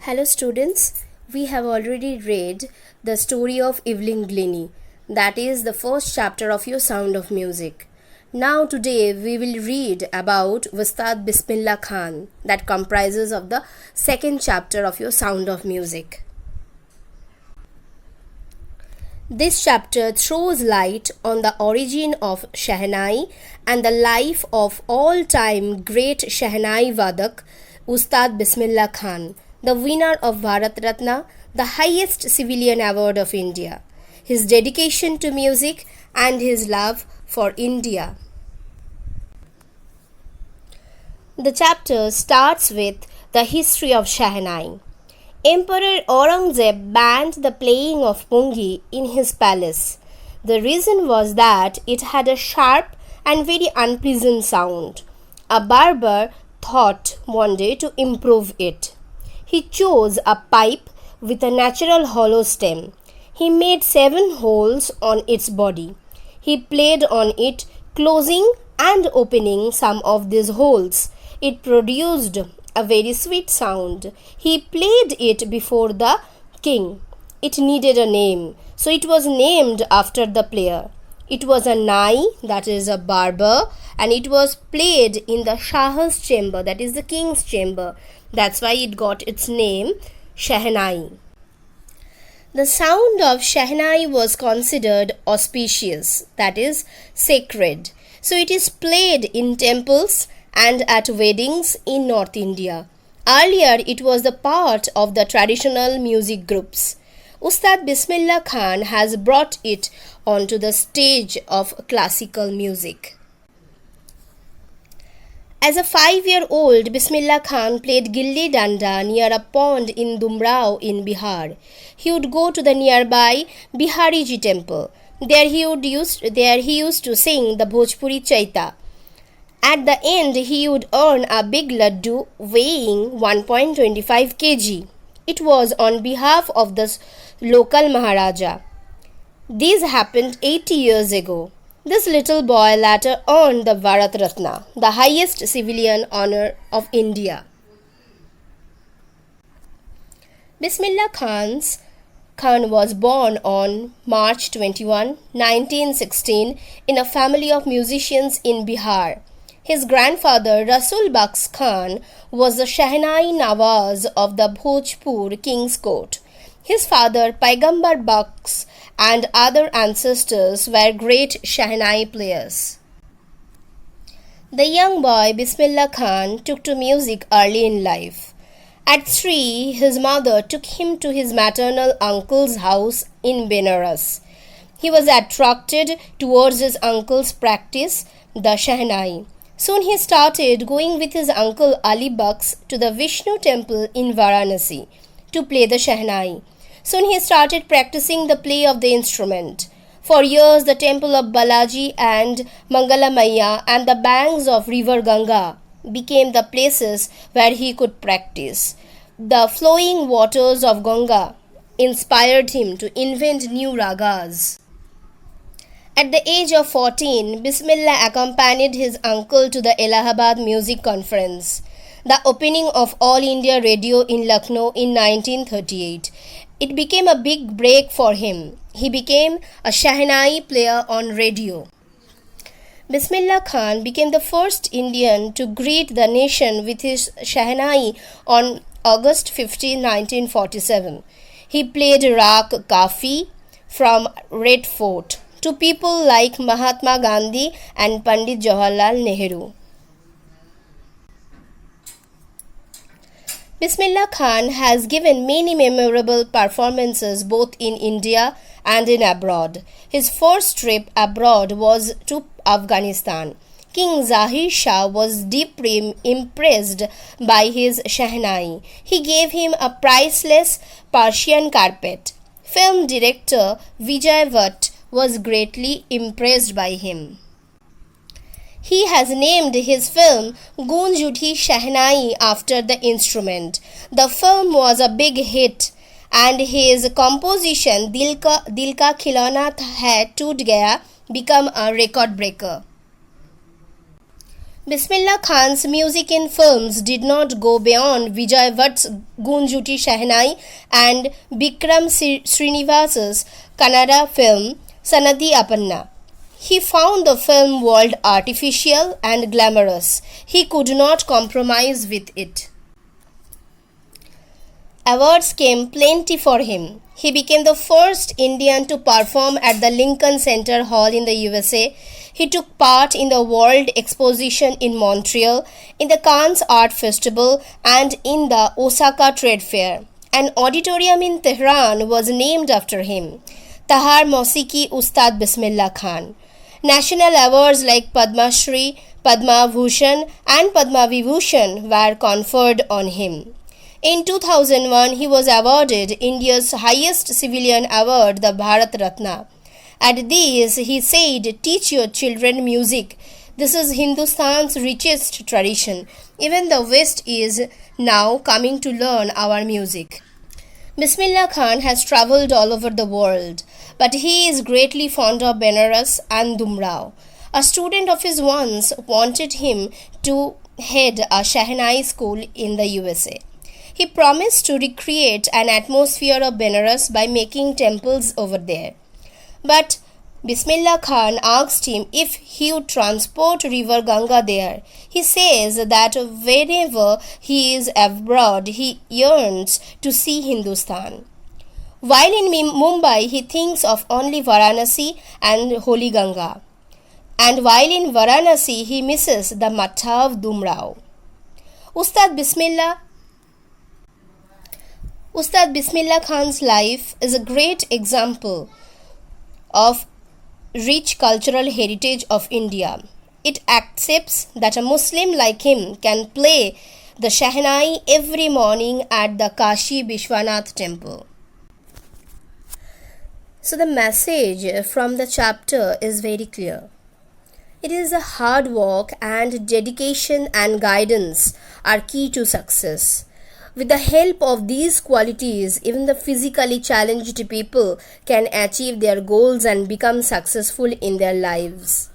Hello students, we have already read the story of Evelyn Glennie, that is the first chapter of your Sound of Music. Now today we will read about Ustad Bismillah Khan, that comprises of the second chapter of your Sound of Music. This chapter throws light on the origin of Shehnai and the life of all-time great Shehnai Vadak, Ustad Bismillah Khan, the winner of Bharat Ratna, the highest civilian award of India, his dedication to music and his love for India. The chapter starts with the history of Shehnai. Emperor Aurangzeb banned the playing of pungi in his palace. The reason was that it had a sharp and very unpleasant sound. A barber thought one day to improve it. He chose a pipe with a natural hollow stem. He made 7 holes on its body. He played on it, closing and opening some of these holes. It produced a very sweet sound. He played it before the king. It needed a name, so it was named after the player. It was a nai, that is a barber, and it was played in the Shah's chamber, that is the king's chamber. That's why it got its name, Shehnai. The sound of Shehnai was considered auspicious, that is sacred. So it is played in temples and at weddings in North India. Earlier, it was the part of the traditional music groups. Ustad Bismillah Khan has brought it onto the stage of classical music. As a 5-year-old, Bismillah Khan played gilli danda near a pond in Dumrao in Bihar. He would go to the nearby Bihariji temple. There he used to sing the Bhojpuri Chaita. At the end, he would earn a big laddu weighing 1.25 kg. It was on behalf of the local Maharaja. This happened 80 years ago. This little boy later earned the Bharat Ratna, the highest civilian honor of India. Bismillah Khan was born on March 21, 1916 in a family of musicians in Bihar. His grandfather Rasul Baks Khan was the Shehnai Nawaz of the Bhojpur King's Court. His father Paigambar Baks and other ancestors were great Shehnai players. The young boy Bismillah Khan took to music early in life. At 3, his mother took him to his maternal uncle's house in Benares. He was attracted towards his uncle's practice, the Shehnai. Soon he started going with his uncle Ali Baks to the Vishnu temple in Varanasi to play the Shehnai. Soon he started practicing the play of the instrument. For years, the temple of Balaji and Mangalamaya and the banks of river Ganga became the places where he could practice. The flowing waters of Ganga inspired him to invent new ragas. At the age of 14, Bismillah accompanied his uncle to the Allahabad Music Conference, the opening of All India Radio in Lucknow in 1938. It became a big break for him. He became a Shehnai player on radio. Bismillah Khan became the first Indian to greet the nation with his Shehnai on August 15, 1947. He played Raag Kafi from Red Fort to people like Mahatma Gandhi and Pandit Jawaharlal Nehru. Bismillah Khan has given many memorable performances both in India and in abroad. His first trip abroad was to Afghanistan. King Zahir Shah was deeply impressed by his Shehnai. He gave him a priceless Persian carpet. Film director Vijay Bhatt was greatly impressed by him. He has named his film Goonj Uthi Shehnai after the instrument. The film was a big hit and his composition Dil Ka Khilona Hai Toot Gaya became a record breaker. Bismillah Khan's music in films did not go beyond Vijay Vatt's Gunjuti Shehnai and Bikram Srinivasa's Kannada film Sanadi Apanna. He found the film world artificial and glamorous. He could not compromise with it. Awards came plenty for him. He became the first Indian to perform at the Lincoln Center Hall in the USA. He took part in the World Exposition in Montreal, in the Cannes Art Festival, and in the Osaka Trade Fair. An auditorium in Tehran was named after him. Tahar Mausiki Ustad Bismillah Khan. National awards like Padma Shri, Padma Bhushan, and Padma Vibhushan were conferred on him. In 2001, he was awarded India's highest civilian award, the Bharat Ratna. At this, he said, "Teach your children music. This is Hindustan's richest tradition. Even the West is now coming to learn our music." Bismillah Khan has travelled all over the world, but he is greatly fond of Benares and Dumrao. A student of his once wanted him to head a Shehnai school in the USA. He promised to recreate an atmosphere of Benares by making temples over there. But Bismillah Khan asked him if he would transport river Ganga there. He says that whenever he is abroad, he yearns to see Hindustan. While in Mumbai, he thinks of only Varanasi and Holy Ganga. And while in Varanasi, he misses the Matha of Dumrao. Ustad Bismillah Khan's life is a great example of rich cultural heritage of India. It accepts that a Muslim like him can play the Shehnai every morning at the Kashi Vishwanath temple. So the message from the chapter is very clear. It is a hard work and dedication and guidance are key to success. With the help of these qualities, even the physically challenged people can achieve their goals and become successful in their lives.